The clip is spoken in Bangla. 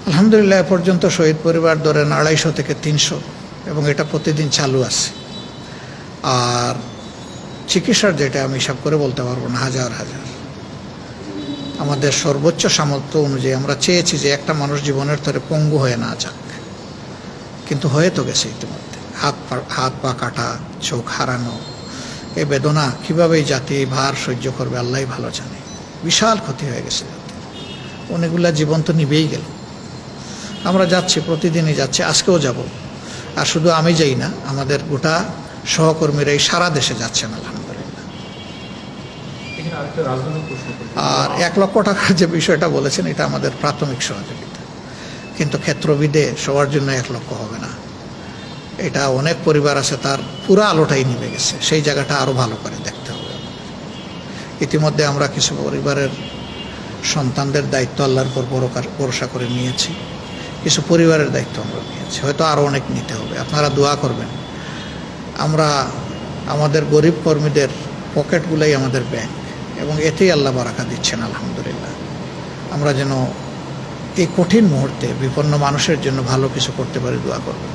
আলহামদুলিল্লাহ এ পর্যন্ত শহীদ পরিবার ধরেন 250 থেকে 300 এবং এটা প্রতিদিন চালু আছে। আর চিকিৎসার যেটা আমি হিসাব করে বলতে পারবো না, হাজার হাজার। আমাদের সর্বোচ্চ সামর্থ্য অনুযায়ী আমরা চেয়েছি যে একটা মানুষ জীবনের তরে পঙ্গু হয়ে না যাক, কিন্তু হয়ে তো গেছে ইতিমধ্যে। হাত পা কাটা, চোখ হারানো, এই বেদনা কীভাবে এই জাতি ভার সহ্য করবে আল্লাহ ভালো জানে। বিশাল ক্ষতি হয়ে গেছে জাতি, অনেকগুলা জীবন তো নিবেই গেল। আমরা যাচ্ছি, প্রতিদিনই যাচ্ছি, আজকেও যাব। আর শুধু আমি যাই না, আমাদের গোটা সহকর্মীরা এই সারা দেশে যাচ্ছেন আলহামদুলিল্লাহ। আর 1 লক্ষ টাকার যে বিষয়টা বলেছেন, এটা আমাদের প্রাথমিক সহযোগিতা, কিন্তু ক্ষেত্রবিদে সবার জন্য 1 লক্ষ হবে না। এটা অনেক পরিবার আছে তার পুরা আলোটাই নিভে গেছে, সেই জায়গাটা আরও ভালো করে দেখতে হবে। ইতিমধ্যে আমরা কিছু পরিবারের সন্তানদের দায়িত্ব আল্লাহর উপর ভরসা করে নিয়েছি, কিছু পরিবারের দায়িত্ব আমরা নিয়েছি, হয়তো আরও অনেক নিতে হবে। আপনারা দোয়া করবেন। আমরা আমাদের গরিব কর্মীদের পকেটগুলাই আমাদের ব্যাংক, এবং এতেই আল্লাহ বারাকা দিচ্ছেন আলহামদুলিল্লাহ। আমরা যেন এই কঠিন মুহূর্তে বিপন্ন মানুষের জন্য ভালো কিছু করতে পারি, দোয়া করবেন।